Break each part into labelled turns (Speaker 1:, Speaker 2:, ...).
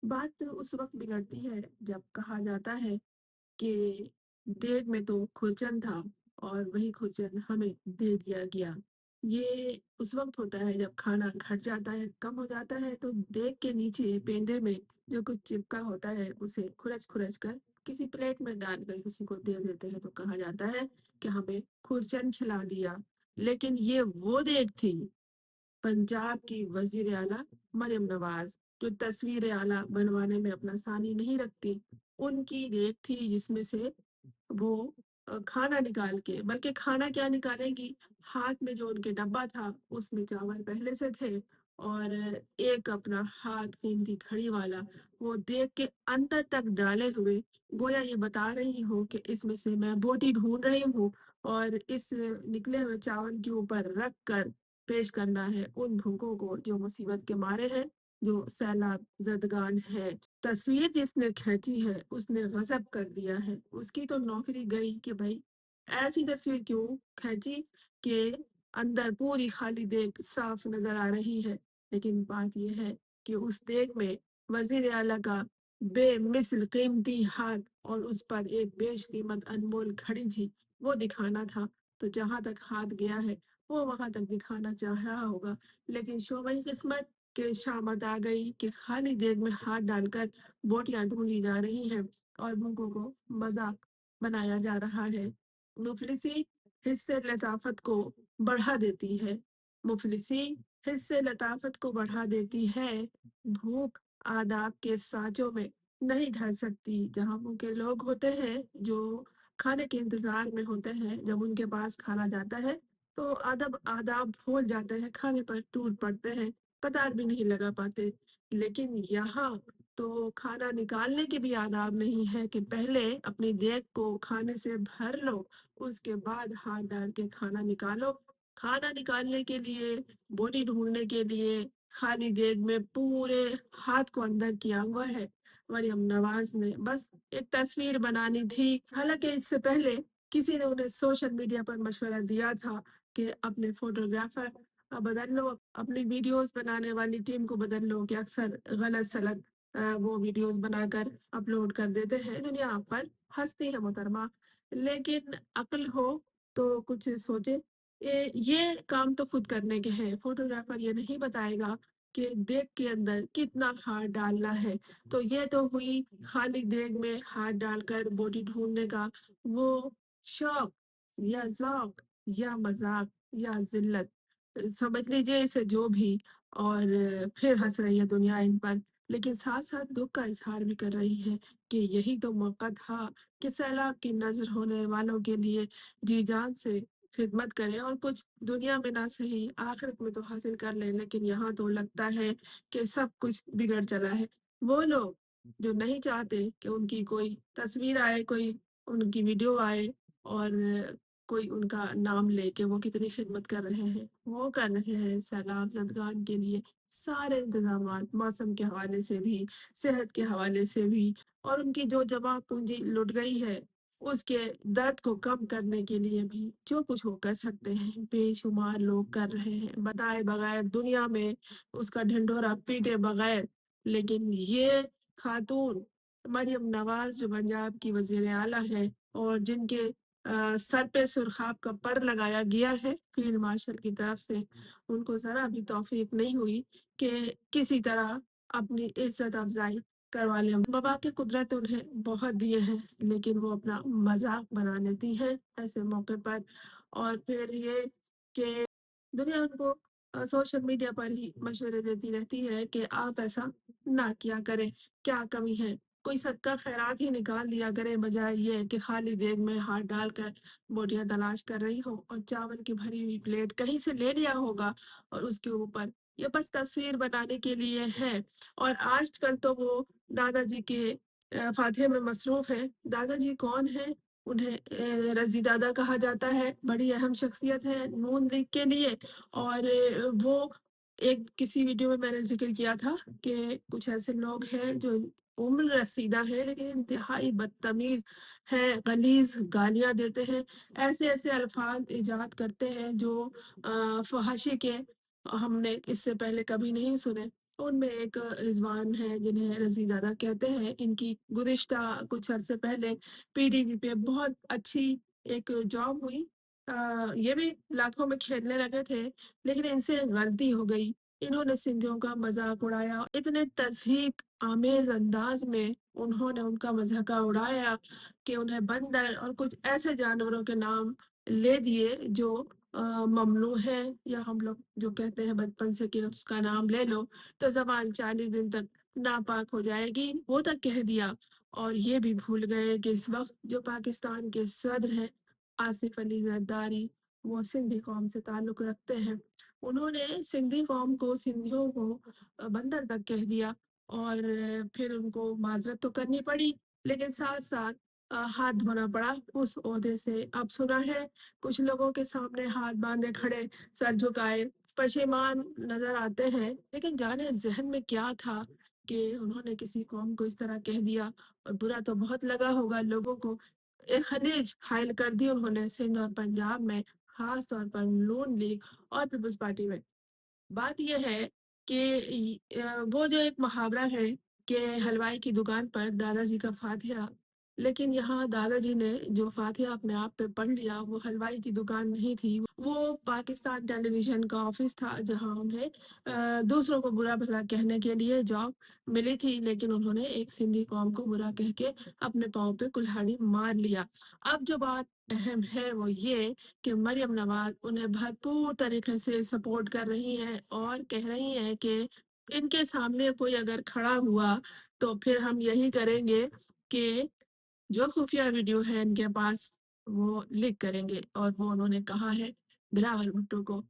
Speaker 1: बात उस वक़्त बिगड़ती है जब कहा जाता है कि देग में तो खुरचन था और वही खुरचन हमें दे दिया गया। ये उस वक़्त होता है जब खाना घट जाता है, कम हो जाता है तो देग के नीचे पेंदे में जो कुछ चिपका होता है उसे खुरच-खुरच कर किसी प्लेट में डालकर किसी को दे देते हैं तो कहा जाता है कि हमें खुरचन खिला दिया। लेकिन ये वो देग थी पंजाब की वज़ीर आला मरियम नवाज़, जो तस्वीर आला बनवाने में अपना सानी नहीं रखती, उनकी देन थी जिसमें से वो खाना निकाल के बल्कि खाना क्या निकालेंगी, हाथ में जो उनके डब्बा था, उसमें चावल पहले से थे और एक अपना हाथ कीमती घड़ी वाला, वो देग के अंदर तक डाले हुए गोया ये बता रही हो कि इसमें से मैं बोटी ढूँढ रही हूँ और इस निकले हुए चावल के ऊपर रख कर पेश करना है उन भूखों को जो मुसीबत के मारे हैं, जो सैलाब ज़दगान हैं। तस्वीर जिसने खींची है, उसने गज़ब कर दिया है। उसकी तो नौकरी गई कि भई ऐसी तस्वीर क्यों खींची कि अंदर पूरी खाली देग साफ नज़र आ रही है। लेकिन बात ये है कि उस देग में वज़ीर आला का बेमिस्ल कीमती हाथ और उस पर एक बेशकीमत अनमोल घड़ी थी, वो दिखाना था। तो जहाँ तक हाथ गया है, वो वहाँ तक दिखाना चाह रहा होगा। लेकिन शोमीन किस्मत कि शामत आ गई कि खाली देग में हाथ डालकर बोटियां ढूंढी जा रही हैं और भूखों को मजाक बनाया जा रहा है। मुफलिसी हिस्से लताफत को बढ़ा देती है। मुफलिसी हिस्से लताफत को बढ़ा देती है। भूख आदाब के साँचों में नहीं ढल सकती। जहाँ भूखे लोग होते हैं जो खाने के इंतजार में होते हैं, जब उनके पास खाना जाता है तो अदब आदाब भूल जाते हैं, खाने पर टूट पड़ते हैं, कतार भी नहीं लगा पाते। लेकिन यहाँ तो खाना निकालने के भी आदाब नहीं है कि पहले अपनी देग को खाने से भर लो, उसके बाद हाथ डाल के खाना निकालो। खाना निकालने के लिए, बोटी ढूँढने के लिए खाली देग में पूरे हाथ को अंदर किया हुआ है। मरियम नवाज़ ने बस एक तस्वीर बनानी थी। हालाँकि इससे पहले किसी ने उन्हें सोशल मीडिया पर मशवरा दिया था कि अपने फोटोग्राफर बदल लो, अपनी वीडियोस बनाने वाली टीम को बदल लो कि अक्सर गलत-सलत वो वीडियोस बनाकर अपलोड कर देते हैं। दुनिया आप पर हँसती है मोहतरमा, लेकिन अक्ल हो तो कुछ सोचे। ये काम तो खुद करने के हैं, फोटोग्राफर ये नहीं बताएगा कि देग के अंदर कितना हाथ डालना है। तो ये तो हुई खाली देग में हाथ डालकर बॉडी ढूँढने का वो शौक या ज़ौक या मज़ाक या ज़िल्लत, समझ लीजिए इसे जो भी। और फिर हँस रही है दुनिया इन पर, लेकिन साथ-साथ दुःख का इज़हार भी कर रही है कि यही तो मौका था कि सैलाब की नज़र होने वालों के लिए जी-जान से खिदमत करें और कुछ दुनिया में ना सही आखिरत में तो हासिल कर लें। लेकिन यहाँ तो लगता है कि सब कुछ बिगड़ चला है। वो लोग जो नहीं चाहते कि उनकी कोई तस्वीर आए, कोई उनकी वीडियो आए और कोई उनका नाम ले के वो कितनी खिदमत कर रहे हैं। वो कर रहे हैं सैलाब ज़दगान के लिए सारे इंतज़ामात, मौसम के हवाले से भी, सेहत के हवाले से भी और उनकी जो जमा पूँजी लुट गई है, उसके दर्द को कम करने के लिए भी जो कुछ वो कर सकते हैं, बेशुमार लोग कर रहे हैं, बताए बगैर, दुनिया में उसका ढिंढोरा पीटे बगैर। लेकिन ये खातून मरियम नवाज़ जो पंजाब की वज़ीर आला है और जिनके सर पे सुरख़ाब का पर लगाया गया है फ़ील्ड मार्शल की तरफ से, उनको ज़रा भी तौफ़ीक नहीं हुई कि किसी तरह अपनी इज़्ज़त अफ़ज़ाई करवा लें। वफ़ा की कुदरत उन्हें बहुत दिए हैं, लेकिन वो अपना मज़ाक बना लेती हैं ऐसे मौके पर। और फिर ये कि दुनिया उनको सोशल मीडिया पर ही मशवरे देती रहती है कि आप ऐसा ना किया करें, क्या कमी है? कोई सदका खैरात ही निकाल दिया करे बजाय ये कि खाली देग में हाथ डालकर बोटियां तलाश कर रही हो और चावल की भरी हुई प्लेट कहीं से ले लिया होगा और उसके ऊपर ये बस तस्वीर बनाने के लिए है। और आजकल तो वो दादाजी के फातिहे में मसरूफ है। दादाजी कौन है? उन्हें रज़ी दादा कहा जाता है, बड़ी अहम शख्सियत है नून लीग के लिए। और वो एक किसी वीडियो में मैंने ज़िक्र किया था कि कुछ ऐसे लोग हैं जो उम्र रसीदा है लेकिन इंतहाई बदतमीज़ हैं, गलीज़ गालियाँ देते हैं, ऐसे-ऐसे अल्फाज़ इजाद करते हैं जो फ़हाशी के हमने इससे पहले कभी नहीं सुने। उनमें एक रिज़वान है जिन्हें रज़ी दादा कहते हैं। इनकी गुज़िश्ता कुछ अरसे पहले पीटीवी पे बहुत अच्छी एक जॉब हुई। ये भी लाखों में खेलने लगे थे, लेकिन इनसे गलती हो गई। इन्होंने सिंधियों का मज़ाक उड़ाया। इतने तज़हीक आमेज़ अंदाज़ में उन्होंने उनका मज़ाका उड़ाया कि उन्हें बंदर और कुछ ऐसे जानवरों के नाम ले दिए जो ममनू हैं, या हम लोग जो कहते हैं बचपन से कि उसका नाम ले लो तो ज़बान 40 दिन तक नापाक हो जाएगी, वो तक कह दिया। और ये भी भूल गए कि इस वक़्त जो पाकिस्तान के सदर हैं, आसिफ़ अली ज़रदारी, वो सिंधी कौम से ताल्लुक़ रखते हैं। उन्होंने सिंधी कौम को, सिंधियों को बंदर तक कह दिया, और फिर उनको माज़रत तो करनी पड़ी, लेकिन साथ-साथ हाथ धोना पड़ा उस ओहदे से। अब सुना है कुछ लोगों के सामने हाथ बाँधे खड़े, सर झुकाए, पशेमान नज़र आते हैं, लेकिन जाने ज़हन में क्या था कि उन्होंने किसी कौम को इस तरह कह दिया, और बुरा तो बहुत लगा होगा लोगों को। एक खलीज हायल कर दी उन्होंने सिंध और पंजाब में, ख़ास तौर पर नून लीग और पीपल्स पार्टी में। बात ये है कि वो जो एक मुहावरा है कि हलवाई की दुकान पर दादाजी का फातिहा, लेकिन यहाँ दादाजी ने जो फातिहा अपने आप पे पढ़ लिया, वो हलवाई की दुकान नहीं थी, वो पाकिस्तान टेलीविज़न का ऑफ़िस था, जहाँ उन्हें दूसरों को बुरा भला कहने के लिए जॉब मिली थी, लेकिन उन्होंने एक सिंधी कौम को बुरा कह के अपने पाँव पे कुल्हाड़ी मार लिया। अब जो बात अहम है वो ये कि मरियम नवाज़ उन्हें भरपूर तरीके से सपोर्ट कर रही हैं और कह रही हैं कि इनके सामने कोई अगर खड़ा हुआ, तो फिर हम यही करेंगे कि जो खुफिया वीडियो है इनके पास, वो लीक करेंगे। और वो उन्होंने कहा है बिलावल भुट्टो को।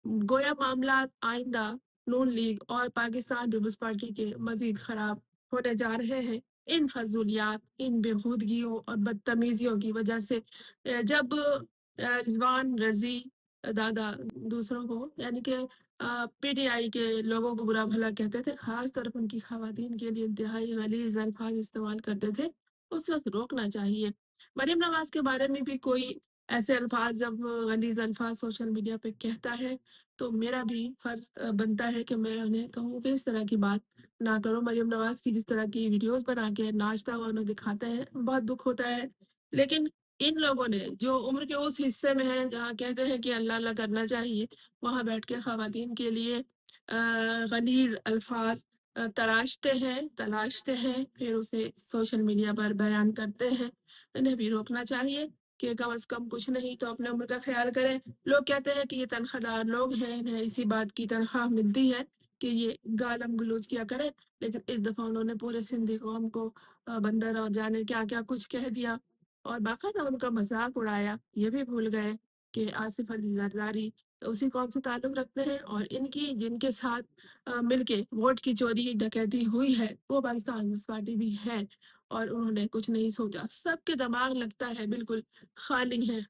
Speaker 1: गोया मामला आइंदा नून लीग और पाकिस्तान पीपल्स पार्टी के मजीद खराब होने जा रहे हैं, इन फजूलियात, इन बेहूदगियों और बदतमीजियों की वजह से। जब रिजवान रजी दादा दूसरों को, यानी कि पीटीआई के लोगों को बुरा भला कहते थे, खास तौर पर उनकी खवातीन के लिए इंतहाई गलीज अल्फाज इस्तेमाल करते थे, उस वक़्त रोकना चाहिए। मरीम नवाज़ के बारे में भी कोई ऐसे अल्फ़ाज़ जब गलीज़ अल्फ़ाज़ सोशल मीडिया पे कहता है, तो मेरा भी फ़र्ज़ बनता है कि मैं उन्हें कहूँ कि इस तरह की बात ना करो। मरीम नवाज़ की जिस तरह की वीडियोज़ बना के नाचता हुआ उन्हें दिखाते हैं, बहुत दुःख होता है। लेकिन इन लोगों ने जो उम्र के उस हिस्से में हैं, जहाँ कहते हैं कि अल्लाह अल्लाह करना चाहिए, वहाँ बैठ के ख़वातीन के लिए गलीज़ अल्फ़ाज़ तलाशते हैं, फिर उसे सोशल मीडिया पर बयान करते हैं। इन्हें भी रोकना चाहिए कि कम से कम कुछ नहीं तो अपने उम्र का ख़्याल करें। लोग कहते हैं कि ये तनख़्वाहदार लोग हैं, इन्हें इसी बात की तनख़्वाह मिलती है कि ये गालम गलौज किया करें, लेकिन इस दफ़ा उन्होंने पूरे सिंधी कौम को बंदर और जाने क्या-क्या कुछ कह दिया, और बाकायदा उनका मज़ाक उड़ाया। ये भी भूल गए कि आसिफ़ अली ज़रदारी उसी कौम से ताल्लुक़ रखते हैं, और इनकी जिनके साथ मिलके वोट की चोरी डकैती हुई है, वो पाकिस्तान पीपल्स पार्टी भी है, और उन्होंने कुछ नहीं सोचा। सबके दिमाग लगता है बिल्कुल खाली हैं।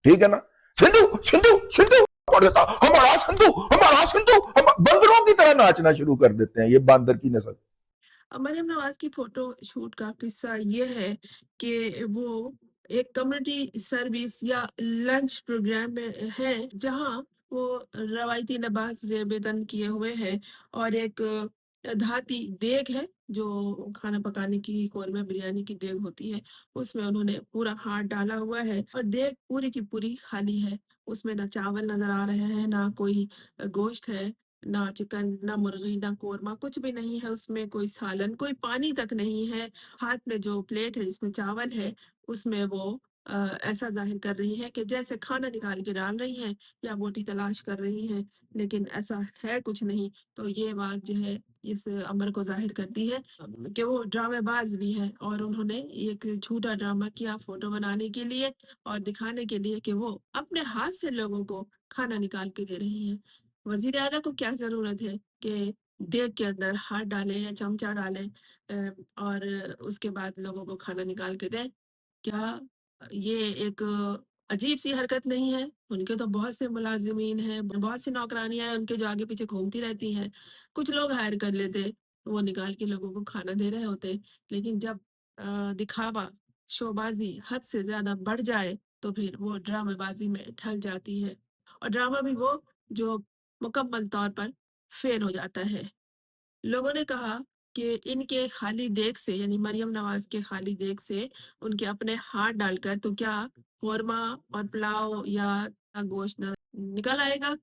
Speaker 2: ठीक है ना। सिंधु सिंधु सिंधु पड़ देता, हमारा सिंधु, हम बंदरों की तरह नाचना शुरू कर देते हैं, ये बांदर की नस्ल।
Speaker 1: मरियम नवाज की फोटो शूट का किस्सा ये है कि वो एक कम्युनिटी सर्विस या लंच प्रोग्राम में है, जहां वो रवायती लिबास जेबेदन किए हुए हैं, और एक धाती देग है जो खाना पकाने की, कौरमा बिरयानी की देग होती है, उसमें उन्होंने पूरा हाथ डाला हुआ है, और देग पूरी की पूरी खाली है। उसमें ना चावल नजर आ रहे हैं, ना कोई गोश्त है, ना चिकन, ना मुर्गी, ना कोरमा, कुछ भी नहीं है उसमें, कोई सालन, कोई पानी तक नहीं है। हाथ में जो प्लेट है जिसमें चावल है, उसमें वो ऐसा ज़ाहिर कर रही है कि जैसे खाना निकाल के डाल रही हैं या बोटी तलाश कर रही हैं, लेकिन ऐसा है कुछ नहीं। तो ये बात जो है इस अमर को ज़ाहिर करती है कि वो ड्रामेबाज़ भी हैं, और उन्होंने एक झूठा ड्रामा किया फ़ोटो बनाने के लिए और दिखाने के लिए कि वो अपने हाथ से लोगों को खाना निकाल के दे रही हैं। वज़ीर आला को क्या ज़रूरत है कि देग के अंदर हाथ डालें या चमचा डालें और उसके बाद लोगों को खाना निकाल के दें? क्या ये एक अजीब-सी हरकत नहीं है? उनके तो बहुत से मुलाज़िमीन हैं, बहुत सी नौकरानियाँ हैं उनके जो आगे-पीछे घूमती रहती हैं। कुछ लोग हायर कर लेते, वो निकाल के लोगों को खाना दे रहे होते। लेकिन जब दिखावा, शोबाज़ी हद से ज़्यादा बढ़ जाए, तो फिर वो ड्रामेबाज़ी में ढल जाती है। और ड्रामा भी वो जो मुकम्मल तौर पर फ़ेल हो जाता है। लोगों ने कहा कि इनके खाली देख से यानी मरियम नवाज़ के खाली देख से उनके अपने हाथ डालकर तो क्या क़ोरमा और पुलाव या गोश्त न निकल आएगा?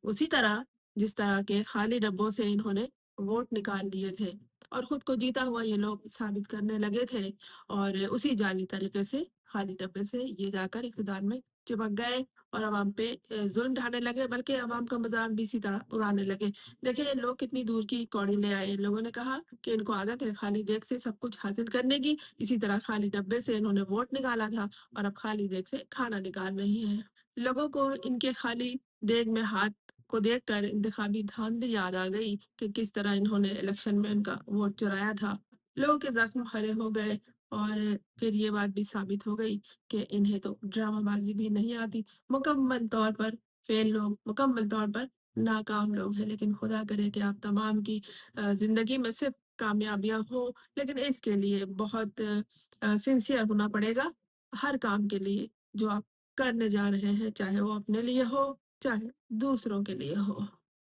Speaker 1: उसी तरह जिस तरह के खाली डब्बों से इन्होंने वोट निकाल लिए थे और खुद को जीता हुआ ये लोग साबित करने लगे थे और उसी जाली तरीके से खाली डब्बे से ये जाकर इक़्तिदार में चिपक गए और अवाम पे ज़ुल्म ढाने लगे, बल्कि अवाम का मज़ाक भी इसी तरह उड़ाने लगे। देखिए, ये लोग कितनी दूर की कौड़ी ले आए। लोगों ने कहा कि इनको आदत है खाली देग से सब कुछ हासिल करने की, इसी तरह खाली डब्बे से इन्होंने वोट निकाला था और अब खाली देग से खाना निकाल रही हैं। लोगों को इनके खाली देग में हाथ को देखकर इंतखाबी धांधली याद आ गई कि किस तरह इन्होंने इलेक्शन में इनका वोट चुराया था। लोगों के ज़ख्म हरे हो गए और फिर ये बात भी साबित हो गई कि इन्हें तो ड्रामाबाज़ी भी नहीं आती। मुकम्मल तौर पर फ़ेल लोग, मुकम्मल तौर पर नाकाम लोग हैं, लेकिन खुदा करे कि आप तमाम की ज़िंदगी में सिर्फ़ कामयाबियाँ हों, लेकिन इसके लिए बहुत सिंसियर होना पड़ेगा, हर काम के लिए जो आप करने जा रहे हैं, चाहे वो अपने लिए हो, चाहे दूसरों के लिए हो।